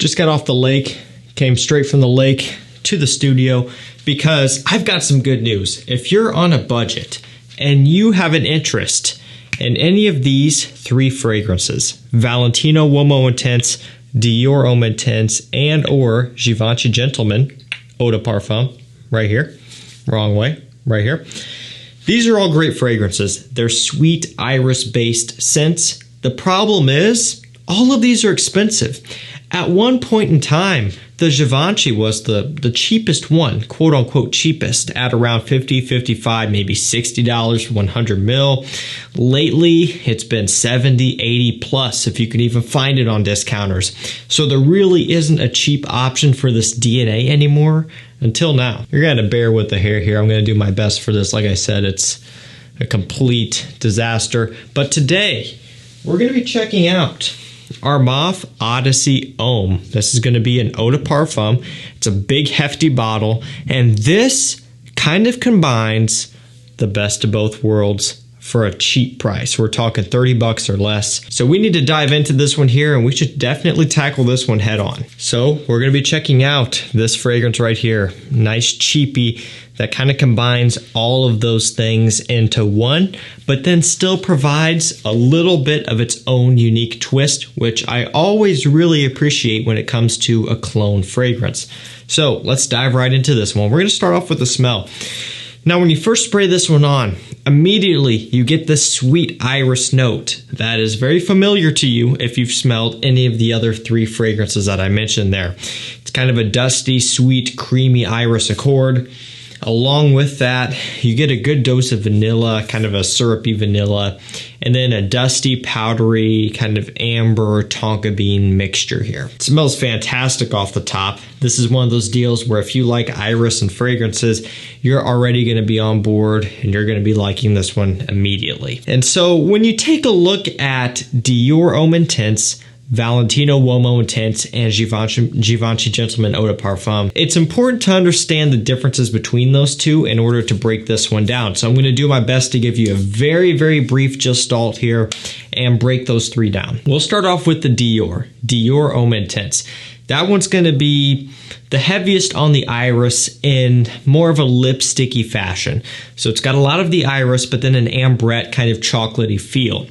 Just got off the lake, came straight from the lake to the studio because I've got some good news. If you're on a budget and you have an interest in any of these three fragrances, Valentino Wilmo Intense, Dior Homme Intense, and or Givenchy Gentleman Eau de Parfum, right here, wrong way, right here. These are all great fragrances. They're sweet iris-based scents. The problem is, all of these are expensive. At one point in time, the Givenchy was the cheapest one, quote unquote cheapest, at around $50, $55, maybe $60 for 100 mil. Lately, it's been $70, $80 plus if you can even find it on discounters. So there really isn't a cheap option for this DNA anymore until now. You're gonna bear with the hair here. I'm gonna do my best for this. Like I said, it's a complete disaster. But today, we're gonna be checking out Armaf Odyssey Homme. This is going to be an eau de parfum. It's a big hefty bottle, and this kind of combines the best of both worlds for a cheap price. We're talking 30 bucks or less. So we need to dive into this one here, and we should definitely tackle this one head on. So we're going to be checking out this fragrance right here. Nice cheapie that kind of combines all of those things into one, but then still provides a little bit of its own unique twist, which I always really appreciate when it comes to a cologne fragrance. So let's dive right into this one. We're going to start off with the smell. Now, when you first spray this one on, immediately you get this sweet iris note that is very familiar to you if you've smelled any of the other three fragrances that I mentioned there. It's kind of a dusty, sweet, creamy iris accord. Along with that, you get a good dose of vanilla, kind of a syrupy vanilla, and then a dusty, powdery, kind of amber tonka bean mixture here. It smells fantastic off the top. This is one of those deals where if you like iris and fragrances, you're already going to be on board and you're going to be liking this one immediately. And so when you take a look at Dior Homme Intense, Valentino Wilmo Intense, and Givenchy Gentleman Eau de Parfum, it's important to understand the differences between those two in order to break this one down. So I'm going to do my best to give you a very, very brief gestalt here and break those three down. We'll start off with the Dior Homme Intense. That one's going to be the heaviest on the iris in more of a lipsticky fashion. So it's got a lot of the iris, but then an ambrette kind of chocolatey feel.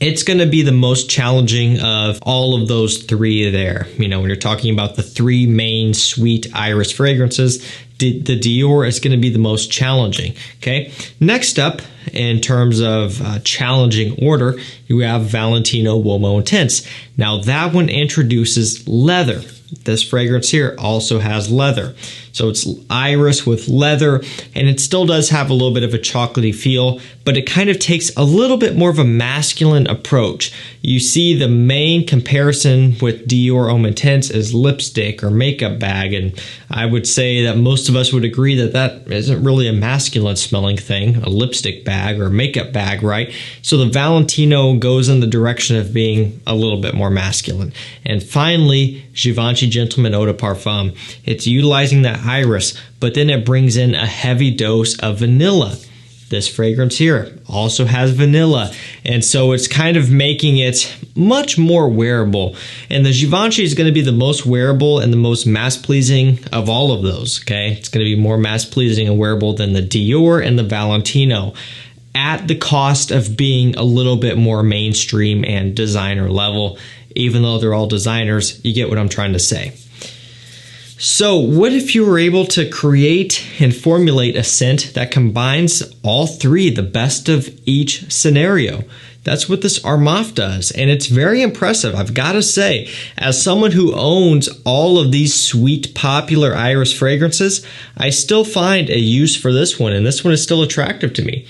It's going to be the most challenging of all of those three there. You know, when you're talking about the three main sweet iris fragrances, the Dior is going to be the most challenging. Okay. Next up, in terms of challenging order, you have Valentino Wilmo Intense. Now that one introduces leather. This fragrance here also has leather. So it's iris with leather, and it still does have a little bit of a chocolatey feel, but it kind of takes a little bit more of a masculine approach. You see the main comparison with Dior Homme Intense is lipstick or makeup bag, and I would say that most of us would agree that that isn't really a masculine smelling thing, a lipstick bag or makeup bag, right? So the Valentino goes in the direction of being a little bit more masculine. And finally, Givenchy Gentleman Eau de Parfum. It's utilizing that iris, but then it brings in a heavy dose of vanilla. This fragrance here also has vanilla, and so it's kind of making it much more wearable. And the Givenchy is going to be the most wearable and the most mass-pleasing of all of those, okay? It's going to be more mass-pleasing and wearable than the Dior and the Valentino, at the cost of being a little bit more mainstream and designer level. Even though they're all designers, you get what I'm trying to say. So what if you were able to create and formulate a scent that combines all three, the best of each scenario? That's what this Armaf does, and it's very impressive, I've got to say. As someone who owns all of these sweet, popular iris fragrances, I still find a use for this one, and this one is still attractive to me.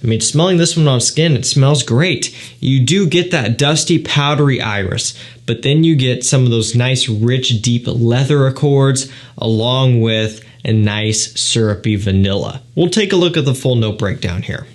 I mean, smelling this one on skin, it smells great. You do get that dusty, powdery iris, but then you get some of those nice, rich, deep leather accords, along with a nice, syrupy vanilla. We'll take a look at the full note breakdown here.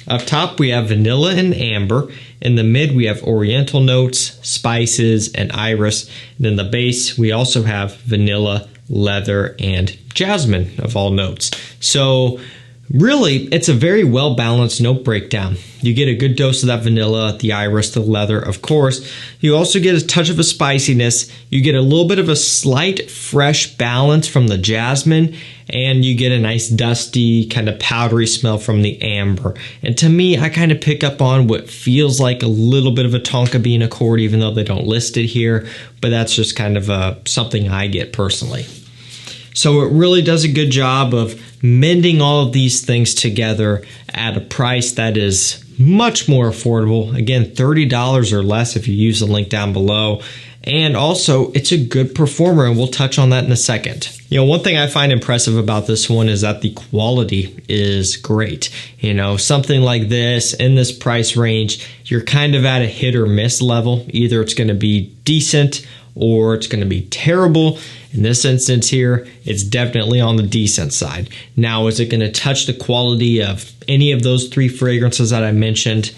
Up top, we have vanilla and amber. In the mid, we have oriental notes, spices, and iris. And in the base, we also have vanilla, leather, and jasmine of all notes. So Really, it's a very well-balanced note breakdown. You get a good dose of that vanilla, the iris, the leather, of course. You also get a touch of a spiciness. You get a little bit of a slight fresh balance from the jasmine, and you get a nice dusty, kind of powdery smell from the amber. And to me, I kind of pick up on what feels like a little bit of a tonka bean accord, even though they don't list it here, but that's just kind of something I get personally. So it really does a good job of mending all of these things together at a price that is much more affordable. Again, $30 or less if you use the link down below. And also, it's a good performer, and we'll touch on that in a second. You know, one thing I find impressive about this one is that the quality is great. You know, something like this in this price range, you're kind of at a hit or miss level. Either it's going to be decent or it's going to be terrible. In this instance here, it's definitely on the decent side. Now, is it going to touch the quality of any of those three fragrances that I mentioned?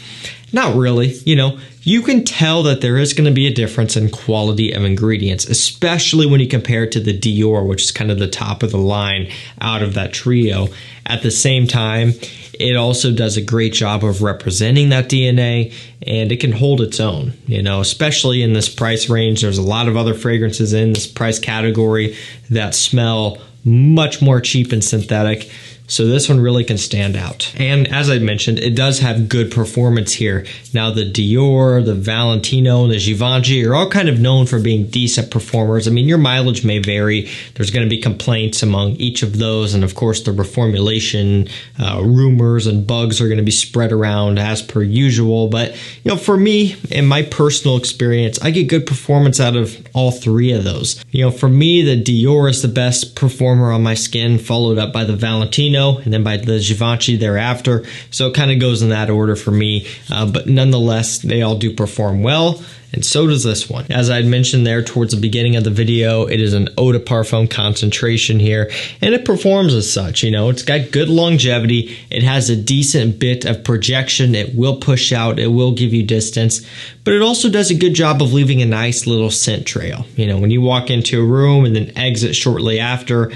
Not really. You know, you can tell that there is going to be a difference in quality of ingredients, especially when you compare it to the Dior, which is kind of the top of the line out of that trio. At the same time, it also does a great job of representing that DNA, and it can hold its own, you know, especially in this price range. There's a lot of other fragrances in this price category that smell much more cheap and synthetic. So this one really can stand out. And as I mentioned, it does have good performance here. Now the Dior, the Valentino, and the Givenchy are all kind of known for being decent performers. I mean, your mileage may vary. There's going to be complaints among each of those. And of course, the reformulation rumors and bugs are going to be spread around as per usual. But, you know, for me, in my personal experience, I get good performance out of all three of those. You know, for me, the Dior is the best performer on my skin, followed up by the Valentino, and then by the Givenchy thereafter. So it kind of goes in that order for me, but nonetheless, they all do perform well, and so does this one. As I had mentioned there towards the beginning of the video, it is an eau de parfum concentration here, and it performs as such. You know, it's got good longevity, it has a decent bit of projection, it will push out, it will give you distance, but it also does a good job of leaving a nice little scent trail. You know, when you walk into a room and then exit shortly after,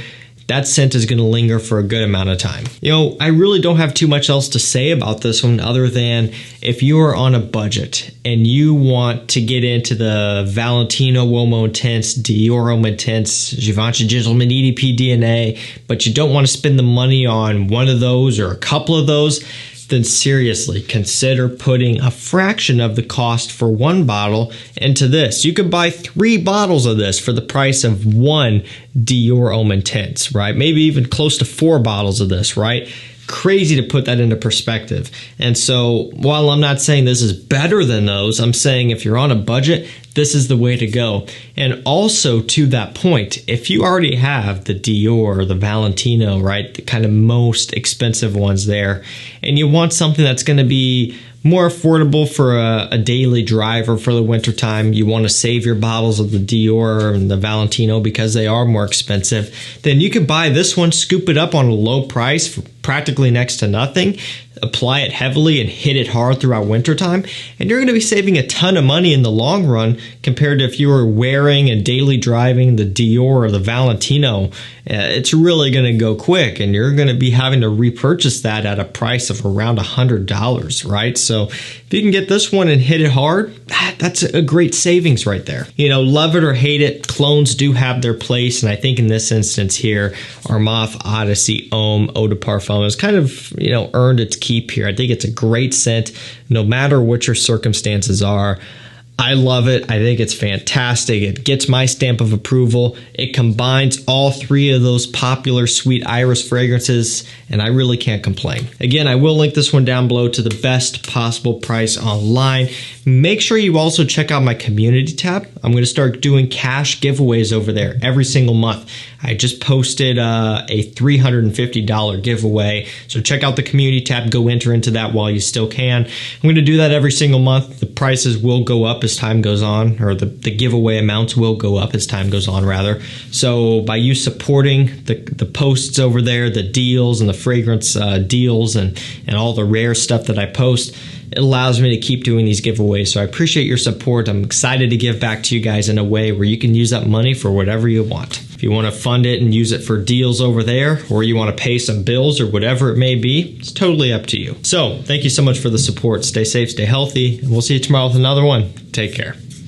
that scent is going to linger for a good amount of time. You know, I really don't have too much else to say about this one other than if you are on a budget and you want to get into the Valentino Wilmo Intense, Dior Homme Intense, Givenchy Gentleman EDP DNA, but you don't want to spend the money on one of those or a couple of those, then seriously consider putting a fraction of the cost for one bottle into this. You could buy 3 bottles of this for the price of one Dior Homme Intense, right? Maybe even close to 4 bottles of this, right? Crazy to put that into perspective. And so while I'm not saying this is better than those, I'm saying if you're on a budget, this is the way to go. And also to that point, if you already have the Dior or the Valentino, right, the kind of most expensive ones there, and you want something that's going to be more affordable for a daily drive or for the winter time, you want to save your bottles of the Dior and the Valentino because they are more expensive, then you could buy this one, scoop it up on a low price for practically next to nothing, apply it heavily and hit it hard throughout wintertime, and you're going to be saving a ton of money in the long run compared to if you were wearing and daily driving the Dior or the Valentino. It's really going to go quick, and you're going to be having to repurchase that at a price of around $100, right? So if you can get this one and hit it hard, that's a great savings right there. You know, love it or hate it, clones do have their place, and I think in this instance here, Armaf Odyssey Homme Eau de Parfum has kind of, you know, earned its keep here. I think it's a great scent, no matter what your circumstances are. I love it. I think it's fantastic. It gets my stamp of approval. It combines all 3 of those popular sweet iris fragrances, and I really can't complain. Again, I will link this one down below to the best possible price online. Make sure you also check out my community tab. I'm going to start doing cash giveaways over there every single month. I just posted a $350 giveaway, so check out the community tab. Go enter into that while you still can. I'm going to do that every single month. The prices will go up as time goes on, or the giveaway amounts will go up as time goes on, rather. So by you supporting the posts over there, the deals and the fragrance deals and all the rare stuff that I post, it allows me to keep doing these giveaways. So I appreciate your support. I'm excited to give back to you guys in a way where you can use that money for whatever you want. If If you want to fund it and use it for deals over there, or you want to pay some bills or whatever it may be, it's totally up to you. So thank you so much for the support. Stay safe, stay healthy, and we'll see you tomorrow with another one. Take care.